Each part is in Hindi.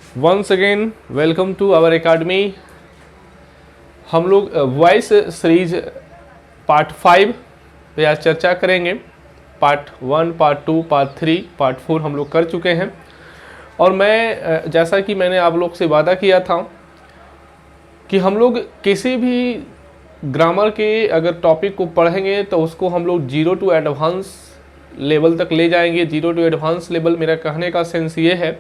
Once again welcome to our academy. हम लोग वॉइस सीरीज पार्ट 5 पे आज चर्चा करेंगे। पार्ट 1, पार्ट 2, पार्ट 3, पार्ट 4 हम लोग कर चुके हैं। और मैं जैसा कि मैंने आप लोग से वादा किया था कि हम लोग किसी भी ग्रामर के अगर टॉपिक को पढ़ेंगे तो उसको हम लोग 0 टू एडवांस लेवल तक ले जाएंगे। 0 टू एडवांस लेवल मेरा कहने का सेंस ये है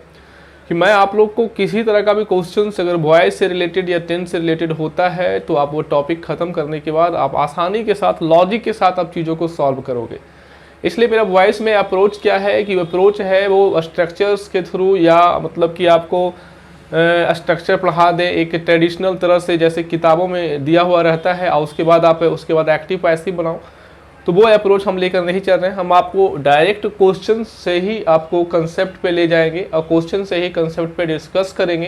कि मैं आप लोग को किसी तरह का भी क्वेश्चन अगर वॉइस से रिलेटेड या टेंस से रिलेटेड होता है तो आप वो टॉपिक ख़त्म करने के बाद आप आसानी के साथ, लॉजिक के साथ आप चीज़ों को सॉल्व करोगे। इसलिए मेरा वॉइस में अप्रोच क्या है कि अप्रोच है वो स्ट्रक्चर्स के थ्रू, या मतलब कि आपको स्ट्रक्चर पढ़ा दें एक ट्रेडिशनल तरह से जैसे किताबों में दिया हुआ रहता है, और उसके बाद एक्टिव पैसिव बनाओ। तो वो अप्रोच हम लेकर नहीं चल रहे हैं। हम आपको डायरेक्ट क्वेश्चन से ही आपको कंसेप्ट पे ले जाएंगे और क्वेश्चन से ही कंसेप्ट पे डिस्कस करेंगे,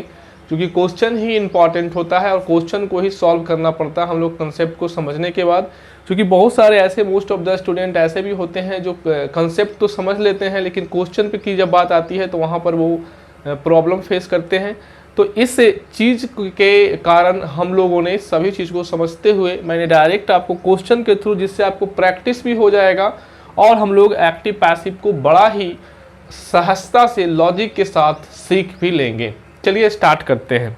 क्योंकि क्वेश्चन ही इंपॉर्टेंट होता है और क्वेश्चन को ही सॉल्व करना पड़ता है हम लोग कंसेप्ट को समझने के बाद। क्योंकि बहुत सारे ऐसे मोस्ट ऑफ द स्टूडेंट ऐसे भी होते हैं जो कंसेप्ट तो समझ लेते हैं लेकिन क्वेश्चन पे की जब बात आती है तो वहाँ पर वो प्रॉब्लम फेस करते हैं। तो इस चीज़ के कारण हम लोगों ने सभी चीज़ को समझते हुए मैंने डायरेक्ट आपको क्वेश्चन के थ्रू, जिससे आपको प्रैक्टिस भी हो जाएगा और हम लोग एक्टिव पैसिव को बड़ा ही सहजता से लॉजिक के साथ सीख भी लेंगे। चलिए स्टार्ट करते हैं।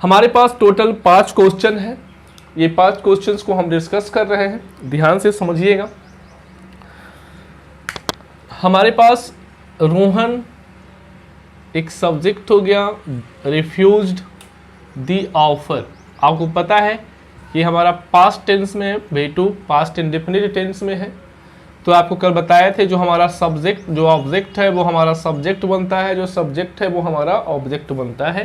हमारे पास टोटल 5 क्वेश्चन है। ये 5 क्वेश्चंस को हम डिस्कस कर रहे हैं, ध्यान से समझिएगा। हमारे पास रोहन एक सब्जेक्ट हो गया, रिफ्यूज्ड दी ऑफर। आपको पता है कि हमारा पास्ट टेंस में है, V2 पास्ट इंडेफिनिट टेंस में है। तो आपको कल बताए थे जो हमारा सब्जेक्ट, जो ऑब्जेक्ट है वो हमारा सब्जेक्ट बनता है, जो सब्जेक्ट है वो हमारा ऑब्जेक्ट बनता है।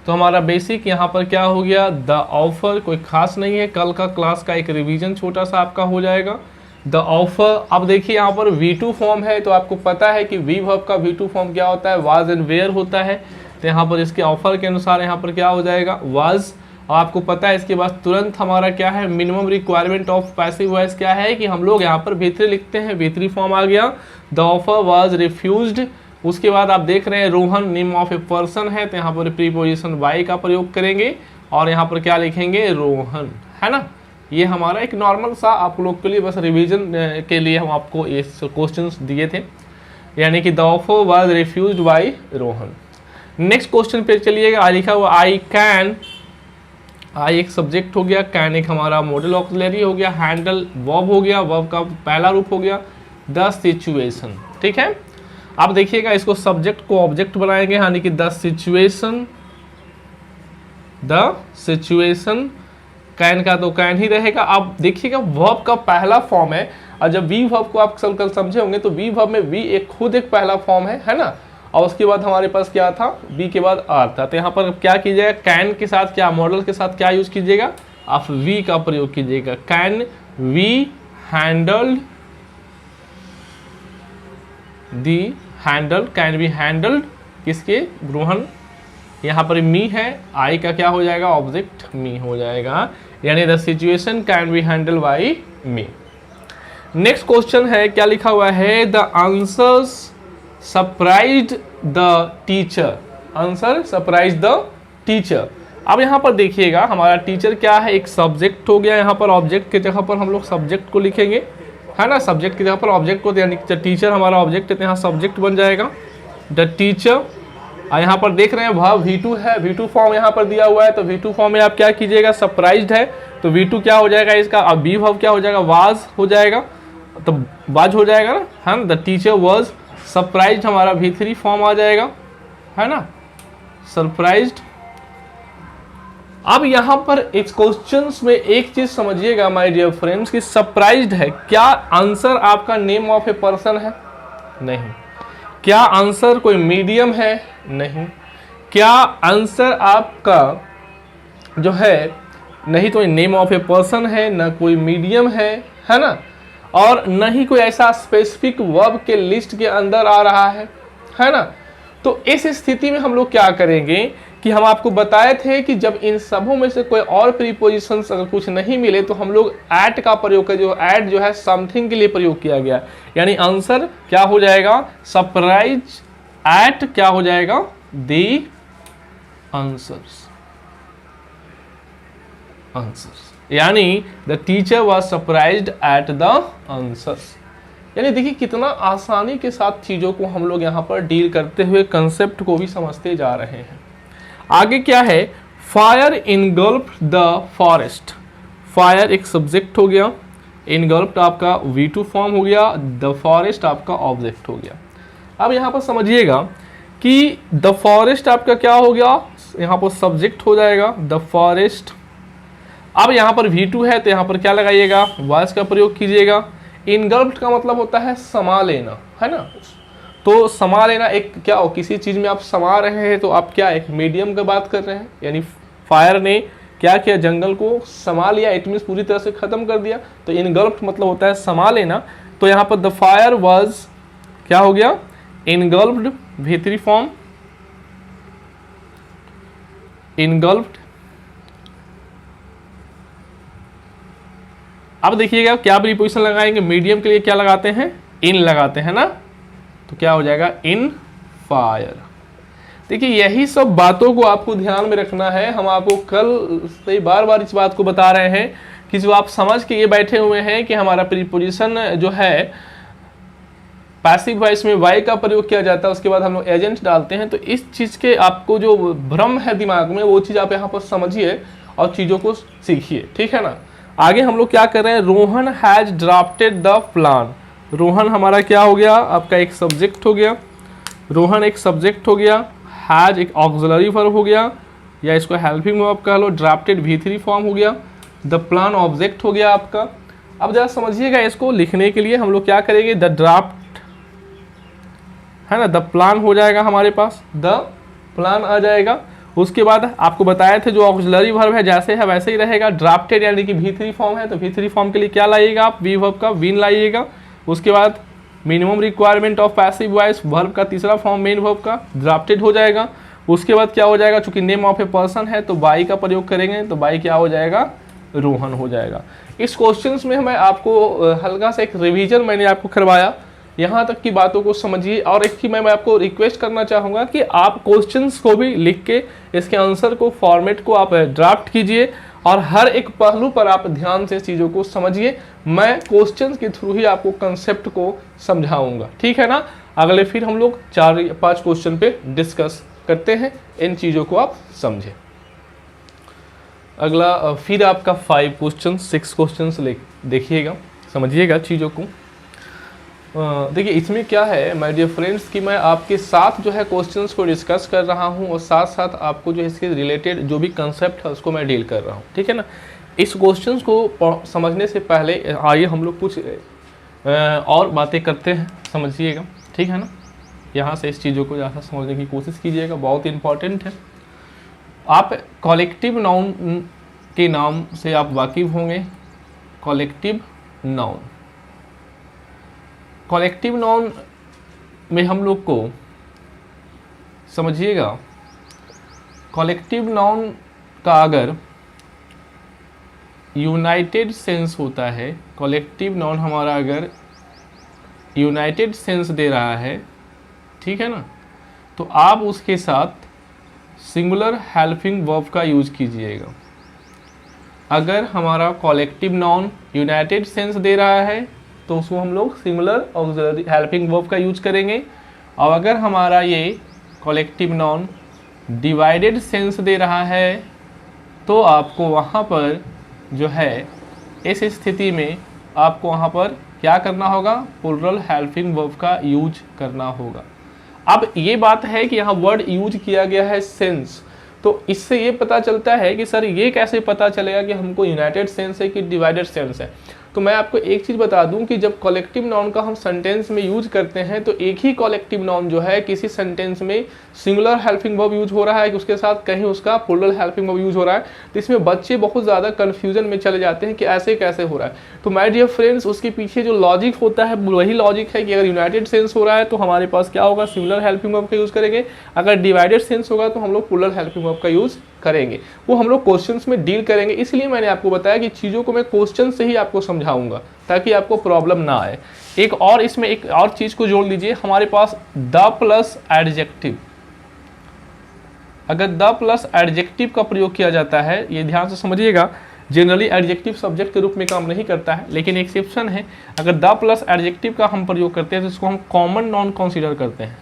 तो हमारा बेसिक यहाँ पर क्या हो गया, द ऑफर। कोई खास नहीं है, कल का क्लास का एक रिवीजन छोटा सा आपका हो जाएगा। The offer. अब देखिए यहाँ पर V2 फॉर्म है, तो आपको पता है कि वी वर्ब का V2 फॉर्म क्या होता है, वाज एंड वेयर होता है। तो यहाँ पर इसके ऑफर के अनुसार यहाँ पर क्या हो जाएगा, वाज। और आपको पता है इसके बाद तुरंत हमारा क्या है, minimum requirement of passive voice क्या है कि हम लोग यहाँ पर V3 लिखते हैं। V3 फॉर्म आ गया, द ऑफर वाज रिफ्यूज्ड। उसके बाद आप देख रहे हैं Rohan name of a person है, तो यहाँ पर प्रीपोजिशन वाई का प्रयोग करेंगे और यहाँ पर क्या लिखेंगे, रोहन, है ना। ये हमारा एक नॉर्मल सा आप लोग के लिए बस रिवीजन के लिए हम आपको ये क्वेश्चंस दिए थे, यानी कि the offer was refused by Rohan. Next question पे चलिएगा। आई लिखा हुआ आई कैन। आई एक सब्जेक्ट हो गया, कैन एक हमारा मॉडल ऑक्सिलरी हो गया, हैंडल वर्ब हो गया, वर्ब का पहला रूप हो गया द सिचुएशन। ठीक है, अब देखिएगा इसको सब्जेक्ट को ऑब्जेक्ट बनाएंगे, यानी कि the situation. The situation can का तो कैन ही रहेगा। अब देखिएगा वर्ब का पहला फॉर्म है, और जब वी वर्ब को आप कल समझे होंगे तो वी वर्ब में वी एक खुद एक पहला फॉर्म है ना। और उसके बाद हमारे पास क्या था, वी के बाद आर था। तो यहाँ पर क्या कीजिएगा, कैन के साथ क्या, मॉडल के साथ क्या यूज कीजिएगा, आप वी का प्रयोग कीजिएगा। Can we handled the handle, can be handled किसके, रोहन। यहाँ पर मी है, आई का क्या हो जाएगा, ऑब्जेक्ट मी हो जाएगा, यानी the situation can be handle by me. Next question है, क्या लिखा हुआ है, the answers surprised the teacher. Answer surprise the teacher. अब यहाँ पर देखिएगा हमारा टीचर क्या है, एक सब्जेक्ट हो गया। यहाँ पर ऑब्जेक्ट की जगह पर हम लोग सब्जेक्ट को लिखेंगे, है ना। सब्जेक्ट की जगह पर ऑब्जेक्ट को, यानी टीचर हमारा ऑब्जेक्ट है, तो यहाँ सब्जेक्ट बन जाएगा द टीचर। और यहाँ पर देख रहे हैं वर्ब V2 है, V2 फॉर्म यहाँ पर दिया हुआ है। तो V2 फॉर्म में आप क्या कीजिएगा, सरप्राइज्ड है तो V2 क्या हो जाएगा इसका, अब बी वर्ब क्या हो जाएगा, वाज हो जाएगा, तो वाज हो जाएगा ना, है द टीचर वाज सरप्राइज्ड, हमारा V3 फॉर्म आ जाएगा, है ना, सरप्राइज्ड। अब यहाँ पर इस क्वेश्चंस में एक चीज समझिएगा माय डियर फ्रेंड्स कि सरप्राइज्ड है, क्या आंसर आपका नेम ऑफ ए पर्सन है, नहीं। क्या आंसर कोई मीडियम है, नहीं। क्या आंसर आपका जो है, नहीं तो नेम ऑफ ए पर्सन है, ना कोई मीडियम है ना, और न ही कोई ऐसा स्पेसिफिक वर्ब के लिस्ट के अंदर आ रहा है ना। तो इस स्थिति में हम लोग क्या करेंगे कि हम आपको बताए थे कि जब इन सबों में से कोई और प्रीपोजिशंस अगर कुछ नहीं मिले तो हम लोग एट का प्रयोग करें, जो एट जो है समथिंग के लिए प्रयोग किया गया, यानी आंसर क्या हो जाएगा, सरप्राइज एट क्या हो जाएगा, दी आंसर्स। यानी the teacher was surprised at the answers. यानी देखिए कितना आसानी के साथ चीज़ों को हम लोग यहाँ पर डील करते हुए कंसेप्ट को भी समझते जा रहे हैं। आगे क्या है, फायर इनगल्फ्ड द फॉरेस्ट। फायर एक सब्जेक्ट हो गया, इनगल्फ्ड आपका V2 फॉर्म हो गया, द फॉरेस्ट आपका ऑब्जेक्ट हो गया। अब यहाँ पर समझिएगा कि द फॉरेस्ट आपका क्या हो गया, यहाँ पर सब्जेक्ट हो जाएगा द फॉरेस्ट। अब यहाँ पर V2 है तो यहाँ पर क्या लगाइएगा, वॉइस का प्रयोग कीजिएगा। इनगल्फ्ड का मतलब होता है समा लेना, है ना। तो समा लेना एक क्या हो, किसी चीज़ में आप समा रहे हैं तो आप क्या एक मीडियम की बात कर रहे हैं। यानी फायर ने क्या किया, जंगल को समा लिया, इट मीन्स पूरी तरह से खत्म कर दिया। तो इनगल्फ्ड मतलब होता है समा लेना। तो यहाँ पर द फायर वाज क्या हो गया, इनगल्फ्ड V3 फॉर्म, इनगल्फ्ड। अब देखिएगा क्या प्रीपोजिशन लगाएंगे, मीडियम के लिए क्या लगाते हैं, इन लगाते हैं ना। तो क्या हो जाएगा, इन फायर। देखिए यही सब बातों को आपको ध्यान में रखना है। हम आपको कल से बार बार इस बात को बता रहे हैं कि जो आप समझ के ये बैठे हुए हैं कि हमारा प्रीपोजिशन जो है पैसिव वॉइस में वाई का प्रयोग किया जाता है, उसके बाद हम लोग एजेंट डालते हैं। तो इस चीज़ के आपको जो भ्रम है दिमाग में, वो चीज़ आप यहाँ पर समझिए और चीज़ों को सीखिए, ठीक है ना। आगे हम लोग क्या कर रहे हैं, Rohan has drafted the plan. Rohan हमारा क्या हो गया, आपका एक सब्जेक्ट हो गया, रोहन एक सब्जेक्ट हो गया, हैज एक ऑक्सिलरी वर्ब हो गया या इसको हेल्पिंग वर्ब कह लो, ड्राफ्टेड V3 फॉर्म हो गया, द प्लान ऑब्जेक्ट हो गया आपका। अब जरा समझिएगा, इसको लिखने के लिए हम लोग क्या करेंगे, द ड्राफ्ट है ना, द प्लान हो जाएगा हमारे पास, द प्लान आ जाएगा। उसके बाद आपको बताए थे जो ऑक्सिलरी वर्ब है जैसे है वैसे ही रहेगा। ड्राफ्टेड यानी कि V3 फॉर्म है तो V3 फॉर्म के लिए क्या लाइएगा आप, वी वर्ब का विन लाइएगा। उसके बाद minimum requirement of passive voice, verb का तीसरा फॉर्म मेन वर्ब का ड्राफ्टेड हो जाएगा। उसके बाद क्या हो जाएगा, चूंकि नेम ऑफ ए पर्सन है तो बाई का प्रयोग करेंगे, तो बाई क्या हो जाएगा, रोहन हो जाएगा। इस क्वेश्चंस में मैं आपको हल्का सा एक रिवीजन मैंने आपको करवाया, यहाँ तक की बातों को समझिए। और एक चीज मैं आपको रिक्वेस्ट करना चाहूँगा कि आप क्वेश्चंस को भी लिख के इसके आंसर को फॉर्मेट को आप ड्राफ्ट कीजिए और हर एक पहलू पर आप ध्यान से चीज़ों को समझिए। मैं क्वेश्चंस के थ्रू ही आपको कंसेप्ट को समझाऊंगा, ठीक है ना। अगले फिर हम लोग 4 या 5 क्वेश्चन पे डिस्कस करते हैं, इन चीज़ों को आप समझें। अगला फिर आपका 5 क्वेश्चन 6 क्वेश्चन देखिएगा, समझिएगा चीज़ों को। देखिए इसमें क्या है माय डियर फ्रेंड्स कि मैं आपके साथ जो है क्वेश्चंस को डिस्कस कर रहा हूं और साथ साथ आपको जो इसके रिलेटेड जो भी कंसेप्ट है उसको मैं डील कर रहा हूं, ठीक है ना। इस क्वेश्चंस को समझने से पहले आइए हम लोग कुछ और बातें करते हैं, समझिएगा, ठीक है ना। यहाँ से इस चीज़ों को ज़्यादा समझने की कोशिश कीजिएगा, बहुत इंपॉर्टेंट है। आप कॉलेक्टिव नाउन के नाम से आप वाकिफ़ होंगे, कॉलेक्टिव नाउन। कॉलेक्टिव नाउन में हम लोग को समझिएगा, कॉलेक्टिव नाउन का अगर यूनाइटेड सेंस होता है, कॉलेक्टिव नाउन हमारा अगर यूनाइटेड सेंस दे रहा है, ठीक है ना, तो आप उसके साथ सिंगुलर हेल्पिंग वर्ब का यूज कीजिएगा। अगर हमारा collective noun United sense they रहा है तो उसको हम लोग सिंगुलर ऑक्सिलरी हेल्पिंग वर्ब का यूज करेंगे। और अगर हमारा ये collective noun divided sense they रहा है तो आपको वहाँ पर जो है इस स्थिति में आपको वहाँ पर क्या करना होगा, प्लूरल हेल्पिंग वर्ब का यूज करना होगा। अब ये बात है कि यहाँ वर्ड यूज किया गया है सेंस, तो इससे ये पता चलता है कि सर ये कैसे पता चलेगा कि हमको यूनाइटेड सेंस है कि डिवाइडेड सेंस है। तो मैं आपको एक चीज़ बता दूं कि जब कॉलेक्टिव नाउन का हम सेंटेंस में यूज करते हैं तो एक ही कॉलेक्टिव नाउन जो है किसी सेंटेंस में सिंगुलर हेल्पिंग वर्ब यूज हो रहा है कि उसके साथ कहीं उसका प्लूरल हेल्पिंग वर्ब यूज हो रहा है, तो इसमें बच्चे बहुत ज़्यादा कन्फ्यूजन में चले जाते हैं कि ऐसे कैसे हो रहा है। तो माय डियर फ्रेंड्स, उसके पीछे जो लॉजिक होता है वही लॉजिक है कि अगर यूनाइटेड सेंस हो रहा है तो हमारे पास क्या होगा, सिंगुलर हेल्पिंग वर्ब का यूज़ करेंगे। अगर डिवाइडेड सेंस होगा तो हम लोग प्लूरल हेल्पिंग वर्ब का यूज़ करेंगे। वो हम लोग क्वेश्चंस में डील करेंगे, इसलिए मैंने आपको बताया कि चीज़ों को मैं क्वेश्चन से ही आपको समझाऊंगा ताकि आपको प्रॉब्लम ना आए। एक और इसमें एक और चीज़ को जोड़ लीजिए, हमारे पास द प्लस एडजेक्टिव, अगर द प्लस एडजेक्टिव का प्रयोग किया जाता है, ये ध्यान से समझिएगा, जनरली एडजेक्टिव सब्जेक्ट के रूप में काम नहीं करता है, लेकिन एक्सेप्शन है। अगर द प्लस एडजेक्टिव का हम प्रयोग करते हैं तो इसको हम कॉमन नाउन कंसीडर करते हैं।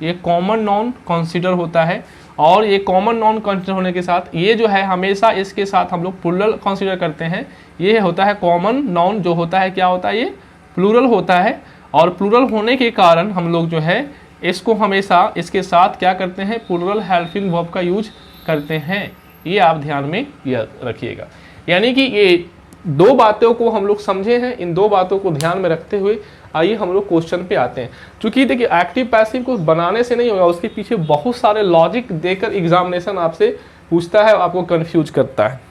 ये कॉमन नाउन कंसीडर होता है, और ये कॉमन नाउन कंसीडर होने के साथ ये जो है हमेशा इसके साथ हम लोग प्लूरल कंसीडर करते हैं। ये होता है कॉमन नाउन जो होता है, क्या होता है, ये प्लूरल होता है। और प्लूरल होने के कारण हम लोग जो है इसको हमेशा इसके साथ क्या करते हैं, प्लूरल हेल्पिंग वर्ब का यूज करते हैं। ये आप ध्यान में रखिएगा। यानी कि ये दो बातों को हम लोग समझे हैं, इन दो बातों को ध्यान में रखते हुए आइए हम लोग क्वेश्चन पे आते हैं। क्योंकि देखिए एक्टिव पैसिव को बनाने से नहीं होगा, उसके पीछे बहुत सारे लॉजिक देकर एग्जामिनेशन आपसे पूछता है, आपको कंफ्यूज करता है।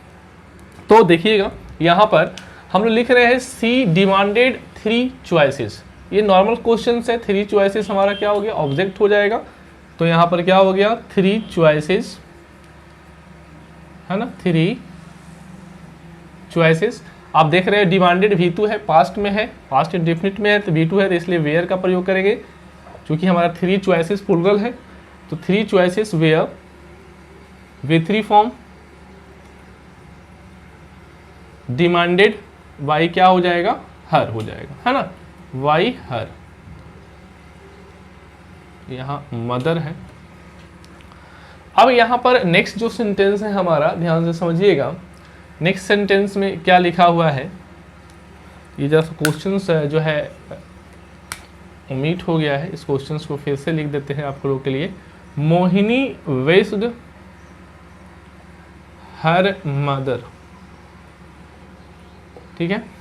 तो देखिएगा यहाँ पर हम लोग लिख रहे हैं सी डिमांडेड 3 चॉइसेस। ये नॉर्मल क्वेश्चन है, 3 चॉइसेस हमारा क्या हो गया, ऑब्जेक्ट हो जाएगा। तो यहाँ पर क्या हो गया, 3 चॉइसेस है ना, 3 चॉइसेस। आप देख रहे हैं डिमांडेड V2 है, पास्ट में है, पास्ट इंडेफिनिट में है, तो V2 है, तो इसलिए वेयर का प्रयोग करेंगे। क्योंकि हमारा 3 चॉइसेस प्लूरल है, तो 3 choices were, V3 form, demanded by क्या हो जाएगा, हर हो जाएगा, है ना, वाई हर। यहाँ मदर है। अब यहाँ पर नेक्स्ट जो सेंटेंस है हमारा, ध्यान से समझिएगा, नेक्स्ट सेंटेंस में क्या लिखा हुआ है। ये जैसा क्वेश्चन जो है ओमिट हो गया है, इस क्वेश्चन को फिर से लिख देते हैं आप लोगों के लिए। मोहिनी वेस्ड हर मदर, ठीक है।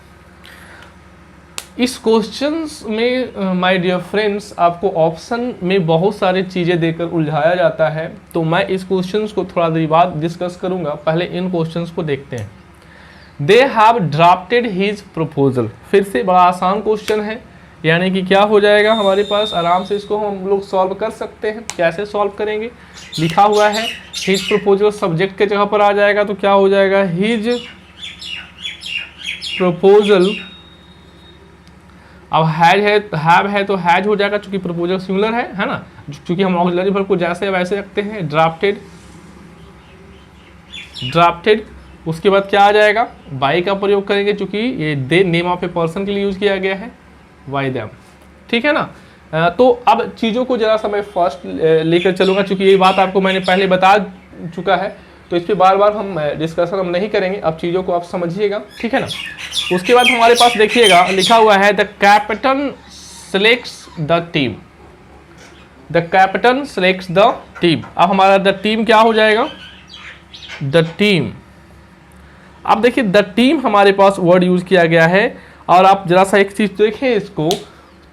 इस क्वेश्चन में माय डियर फ्रेंड्स आपको ऑप्शन में बहुत सारी चीज़ें देकर उलझाया जाता है, तो मैं इस क्वेश्चन को थोड़ा देर बाद डिस्कस करूंगा। पहले इन क्वेश्चंस को देखते हैं। They have drafted his proposal, फिर से बड़ा आसान क्वेश्चन है, यानी कि क्या हो जाएगा हमारे पास, आराम से इसको हम लोग सॉल्व कर सकते हैं। कैसे सॉल्व करेंगे, लिखा हुआ है हिज प्रपोजल सब्जेक्ट के जगह पर आ जाएगा, तो क्या हो जाएगा, हिज प्रपोजल। अब हैव है तो हैज हो जाएगा, चूंकि प्रपोजल सिंगुलर है ना, चूंकि हम ऑक्सिलरी वर्ब को जैसे वैसे रखते हैं। ड्राफ्टेड, उसके बाद क्या आ जाएगा, बाई का प्रयोग करेंगे, चूंकि ये दे नेम ऑफ ए पर्सन के लिए यूज किया गया है, वाई देम, ठीक है ना। तो अब चीज़ों को जरा सा मैं फर्स्ट लेकर चलूंगा, चूंकि ये बात आपको मैंने पहले बता चुका है, तो इस पर बार बार हम डिस्कशन हम नहीं करेंगे। अब चीज़ों को आप समझिएगा, ठीक है ना। उसके बाद हमारे पास देखिएगा लिखा हुआ है the captain selects the team, the captain selects the team. अब हमारा द टीम क्या हो जाएगा, द टीम। अब देखिए द टीम हमारे पास वर्ड यूज किया गया है, और आप जरा सा एक चीज देखें इसको,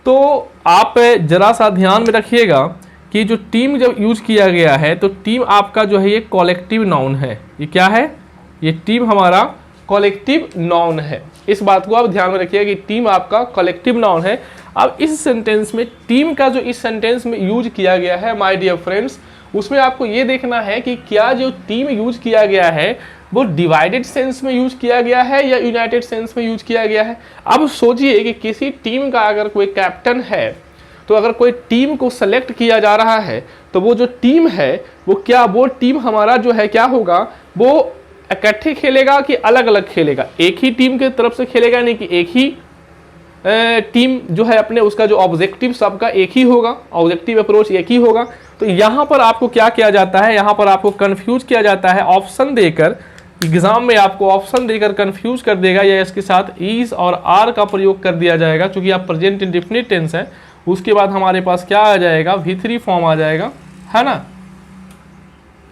तो आप जरा सा ध्यान में रखिएगा कि जो टीम जब यूज किया गया है, तो टीम आपका जो है ये कॉलेक्टिव नाउन है। ये क्या है, ये टीम हमारा कॉलेक्टिव नाउन है। इस बात को आप ध्यान में रखिएगा कि टीम आपका कॉलेक्टिव नाउन है। अब इस सेंटेंस में टीम का जो इस सेंटेंस में यूज किया गया है माय डियर फ्रेंड्स, उसमें आपको ये देखना है कि क्या जो टीम यूज किया गया है वो डिवाइडेड सेंस में यूज किया गया है या यूनाइटेड सेंस में यूज किया गया है। अब सोचिए कि किसी टीम का अगर कोई कैप्टन है, तो अगर कोई टीम को सेलेक्ट किया जा रहा है, तो वो जो टीम है वो टीम हमारा जो है क्या होगा, वो इकट्ठे खेलेगा कि अलग अलग खेलेगा। एक ही टीम के तरफ से खेलेगा, नहीं कि एक ही टीम जो है अपने उसका जो ऑब्जेक्टिव सबका एक ही होगा, ऑब्जेक्टिव अप्रोच एक ही होगा। तो यहाँ पर आपको क्या किया जाता है, यहाँ पर आपको कंफ्यूज किया जाता है ऑप्शन देकर। एग्जाम में आपको ऑप्शन देकर कंफ्यूज कर देगा, या इसके साथ इज और आर का प्रयोग कर दिया जाएगा, क्योंकि आप प्रेजेंट इंडेफिनिट टेंस है। उसके बाद हमारे पास क्या आ जाएगा, V3 फॉर्म आ जाएगा, है ना।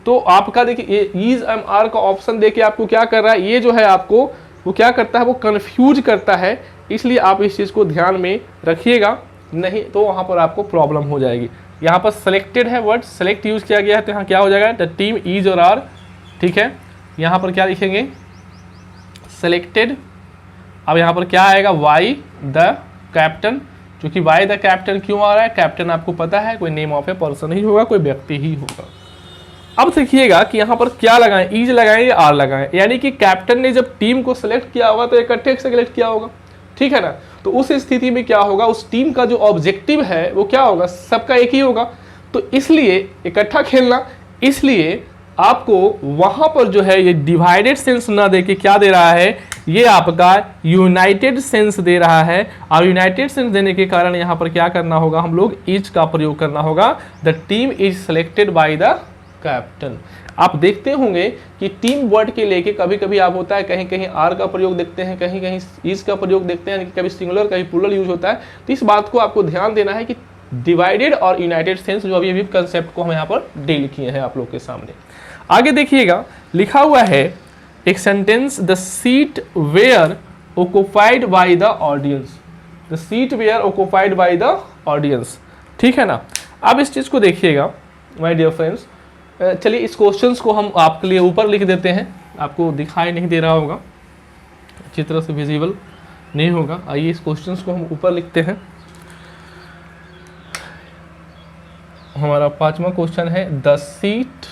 तो आपका देखिए इज एम आर का ऑप्शन देके आपको क्या कर रहा है, ये जो है आपको वो क्या करता है, वो कंफ्यूज करता है। इसलिए आप इस चीज़ को ध्यान में रखिएगा, नहीं तो वहाँ पर आपको प्रॉब्लम हो जाएगी। यहाँ पर सेलेक्टेड है वर्ड, सेलेक्ट यूज किया गया है, तो यहाँ क्या हो जाएगा, द टीम इज और आर, ठीक है। यहाँ पर क्या लिखेंगे, सेलेक्टेड। अब यहाँ पर क्या आएगा, वाई द कैप्टन। क्योंकि वाई द कैप्टन क्यों आ रहा है, कैप्टन आपको पता है कोई नेम ऑफ ए पर्सन ही होगा, कोई व्यक्ति ही होगा। अब देखिएगा कि यहाँ पर क्या लगाएं, इज लगाएं या आर लगाएं, यानी कि कैप्टन ने जब टीम को सिलेक्ट किया होगा तो इकट्ठे सेलेक्ट किया होगा, ठीक है ना। तो उस स्थिति में क्या होगा, उस टीम का जो ऑब्जेक्टिव है वो क्या होगा, सबका एक ही होगा। तो इसलिए इकट्ठा खेलना, इसलिए आपको वहां पर जो है ये डिवाइडेड सेंस ना दे के क्या दे रहा है, ये आपका यूनाइटेड सेंस दे रहा है। और यूनाइटेड सेंस देने के कारण यहां पर क्या करना होगा, हम लोग इज का प्रयोग करना होगा। The team is selected by the captain. आप देखते होंगे कि टीम वर्ड के लेके कभी कभी आप होता है कहीं कहीं आर का प्रयोग देखते हैं, कहीं कहीं इज का प्रयोग देखते हैं, कभी सिंगुलर कभी प्लूरल यूज होता है। तो इस बात को आपको ध्यान देना है कि डिवाइडेड और यूनाइटेड सेंस जो अभी कंसेप्ट को हम यहाँ पर डील किए हैं आप लोग के सामने। आगे देखिएगा, लिखा हुआ है एक sentence, the seat were occupied by the audience. The seat were occupied by the audience, ठीक है ना। अब इस चीज को देखिएगा माय डियर फ्रेंड्स। चलिए इस क्वेश्चंस को हम आपके लिए ऊपर लिख देते हैं, आपको दिखाई नहीं दे रहा होगा, अच्छी तरह से विजिबल नहीं होगा। आइए इस क्वेश्चंस को हम ऊपर लिखते हैं। हमारा 5वां क्वेश्चन है, द सीट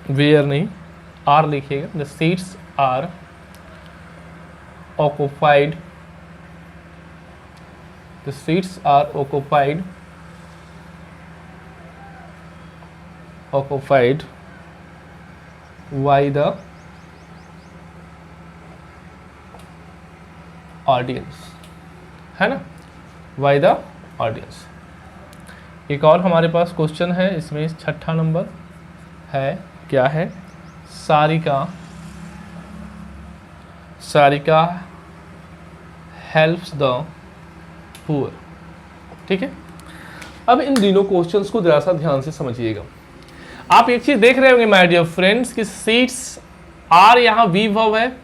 वेयर नहीं आर लिखिएगा, the seats are occupied, the seats are occupied by the audience, है ना, by the audience। एक और हमारे पास क्वेश्चन है, इसमें 6ठा नंबर है, क्या है, सारिका हेल्प्स द पुअर, ठीक है। अब इन तीनों क्वेश्चंस को जरा सा ध्यान से समझिएगा। आप एक चीज देख रहे होंगे माय डियर फ्रेंड्स कि सीट्स आर यहां वी वर्ब है,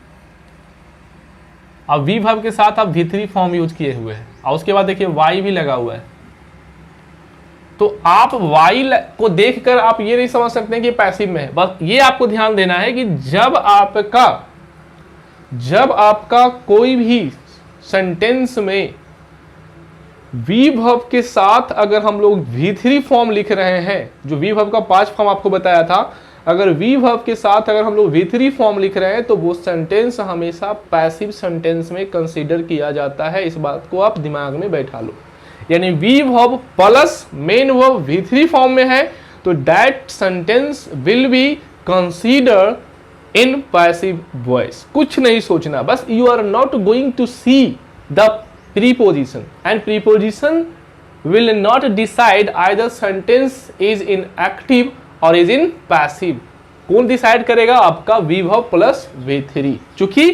अब वी वर्ब के साथ आप V3 फॉर्म यूज किए हुए हैं, और उसके बाद देखिए वाई भी लगा हुआ है। तो आप वाई को देखकर आप ये नहीं समझ सकते हैं कि पैसिव में है। बस ये आपको ध्यान देना है कि जब आपका कोई भी सेंटेंस में वी वर्ब के साथ अगर हम लोग V3 फॉर्म लिख रहे हैं, जो वी वर्ब का 5 फॉर्म आपको बताया था, अगर वी वर्ब के साथ अगर हम लोग V3 फॉर्म लिख रहे हैं तो वो सेंटेंस हमेशा पैसिव सेंटेंस में कंसीडर किया जाता है। इस बात को आप दिमाग में बैठा लो। यानी V verb plus main verb V3 form में है तो that sentence will be consider in passive voice. कुछ नहीं सोचना, बस you are not going to see the preposition and preposition will not decide either sentence is in active or is in passive। कौन डिसाइड करेगा? आपका वी वर्ब प्लस V3। चूंकि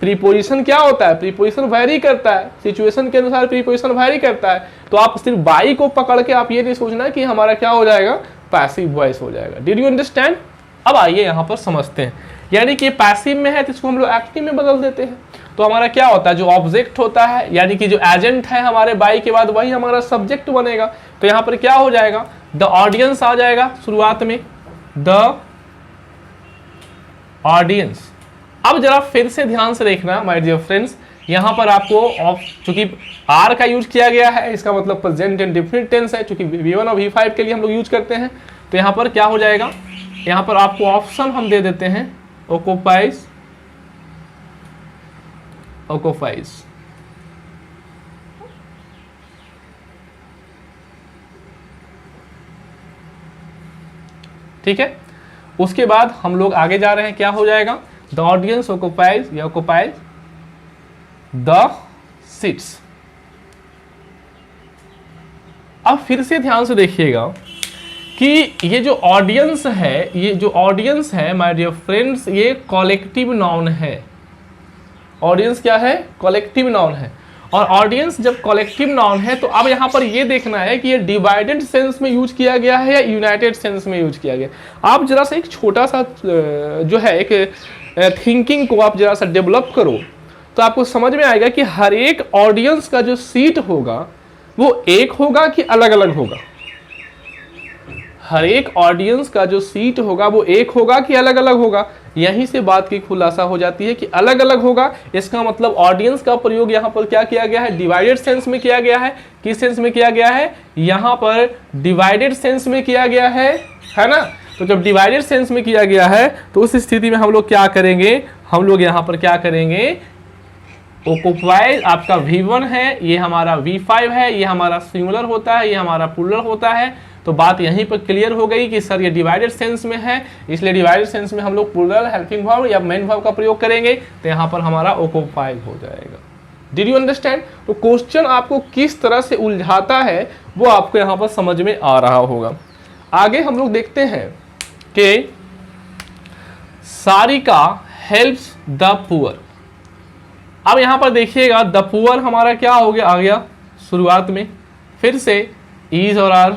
प्रीपोजिशन क्या होता है, प्रीपोजिशन वैरी करता है, सिचुएशन के अनुसार प्रीपोजिशन वैरी करता है। तो आप सिर्फ बाई को पकड़ के आप ये नहीं सोचना कि हमारा क्या हो जाएगा, पैसिव वॉइस हो जाएगा। Did you understand? अब आइए यहां पर समझते हैं। यानी कि पैसिव में है तो इसको हम लोग एक्टिव में बदल देते हैं। तो हमारा क्या होता है, जो ऑब्जेक्ट होता है यानी कि जो एजेंट है हमारे बाई के बाद, वही हमारा सब्जेक्ट बनेगा। तो यहां पर क्या हो जाएगा, द ऑडियंस आ जाएगा शुरुआत में, द ऑडियंस। अब जरा फिर से ध्यान से देखना माय डियर फ्रेंड्स, यहां पर आपको चूंकि आर का यूज किया गया है, इसका मतलब प्रेजेंट एंड डेफिनिट टेंस है, चूंकि V1 और V5 के लिए हम लोग यूज करते हैं। तो यहां पर क्या हो जाएगा, यहां पर आपको ऑप्शन हम दे देते हैं, ऑक्युपाइज, ऑक्युपाइज। ठीक है, उसके बाद हम लोग आगे जा रहे हैं, क्या हो जाएगा, द ऑडियंस ऑक्युपाइज या ऑक्युपाइज द सीट्स। अब फिर से ध्यान से देखिएगा कि ये जो ऑडियंस है, ये जो ऑडियंस है माय डियर फ्रेंड्स, ये कॉलेक्टिव नाउन है। ऑडियंस क्या है, कॉलेक्टिव नाउन है। और ऑडियंस जब कॉलेक्टिव नाउन है तो अब यहां पर ये देखना है कि ये डिवाइडेड सेंस में यूज किया गया है या यूनाइटेड सेंस में यूज किया गया। आप जरा सा एक छोटा सा जो है एक थिंकिंग को आप जरा सा डेवलप करो तो आपको समझ में आएगा कि हर एक ऑडियंस का जो सीट होगा वो एक होगा कि अलग अलग होगा। हर एक ऑडियंस का जो सीट होगा वो एक होगा कि अलग अलग होगा। यहीं से बात की खुलासा हो जाती है कि अलग अलग होगा। इसका मतलब ऑडियंस का प्रयोग यहाँ पर क्या किया गया है, डिवाइडेड सेंस में किया गया है। किस सेंस में किया गया है, यहाँ पर डिवाइडेड सेंस में किया गया है ना। तो जब डिवाइडेड सेंस में किया गया है तो उस स्थिति में हम लोग क्या करेंगे, हम लोग यहाँ पर क्या करेंगे, ओकुपाइज आपका V1 है, ये हमारा V5 है, ये हमारा सिंगुलर होता है, ये हमारा प्लूरल होता है। तो बात यहीं पर क्लियर हो गई कि सर ये डिवाइडेड सेंस में है, इसलिए डिवाइडेड सेंस में हम लोग प्लूरल, हेल्पिंग वर्ब या मेन वर्ब का प्रयोग करेंगे, तो यहाँ पर हमारा ओकुपाइज हो जाएगा। Did you understand? तो क्वेश्चन आपको किस तरह से उलझाता है वो आपको यहाँ पर समझ में आ रहा होगा। आगे हम लोग देखते हैं कि सारिका हेल्प्स द पुअर। अब यहां पर देखिएगा द पुअर हमारा क्या हो गया, आ गया शुरुआत में, फिर से इज और are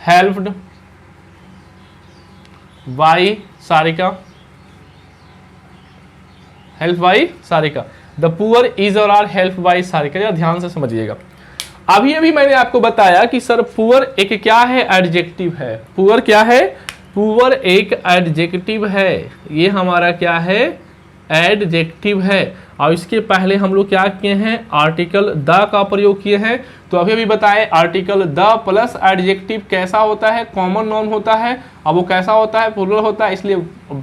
helped by Sarika, help by Sarika. The poor is और आर हेल्प बाई सारिका। या ध्यान से समझिएगा, अभी अभी मैंने आपको बताया कि सर पुअर एक क्या है, एडजेक्टिव है। पुअर क्या है? पुअर एक एडजेक्टिव है। ये हमारा क्या है, एडजेक्टिव है। और इसके पहले हम लोग क्या किए हैं, आर्टिकल द का प्रयोग किए हैं। तो अभी अभी बताए आर्टिकल द प्लस एडजेक्टिव कैसा होता है, कॉमन नाउन होता है। अब वो कैसा होता है, प्लूरल होता है, इसलिए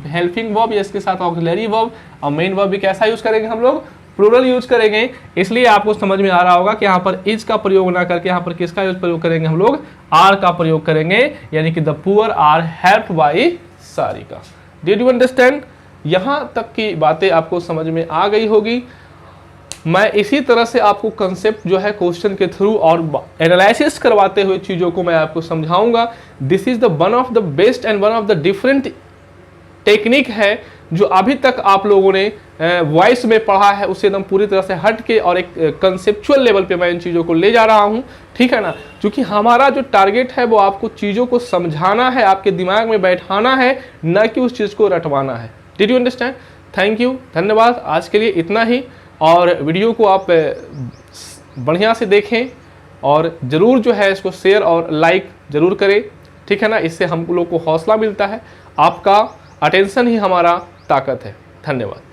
हेल्पिंग वर्ब या इसके साथ ऑक्सिलरी वर्ब और मेन वर्ब भी कैसा यूज करेंगे हम लोग, प्लूरल यूज करेंगे। इसलिए आपको समझ में आ रहा होगा कि यहाँ पर इज का प्रयोग ना करके यहाँ पर किसका यूज प्रयोग करेंगे हम लोग, आर का प्रयोग करेंगे, यानी कि the poor are helped by Sarika. Did you understand? यहां तक की बातें आपको समझ में आ गई होगी। मैं इसी तरह से आपको कंसेप्ट जो है क्वेश्चन के थ्रू और एनालिसिस करवाते हुए चीजों को मैं आपको समझाऊंगा। This is the one of the best and one of the different technique है जो अभी तक आप लोगों ने वॉइस में पढ़ा है, उससे एकदम पूरी तरह से हट के और एक कंसेप्चुअल लेवल पे मैं इन चीज़ों को ले जा रहा हूँ, ठीक है ना। क्योंकि हमारा जो टारगेट है वो आपको चीज़ों को समझाना है, आपके दिमाग में बैठाना है, न कि उस चीज़ को रटवाना है। Did you understand? Thank you, धन्यवाद। आज के लिए इतना ही, और वीडियो को आप बढ़िया से देखें और ज़रूर जो है इसको शेयर और लाइक ज़रूर करें, ठीक है ना। इससे हम लोग को हौसला मिलता है। आपका अटेंशन ही हमारा ताकत है। धन्यवाद।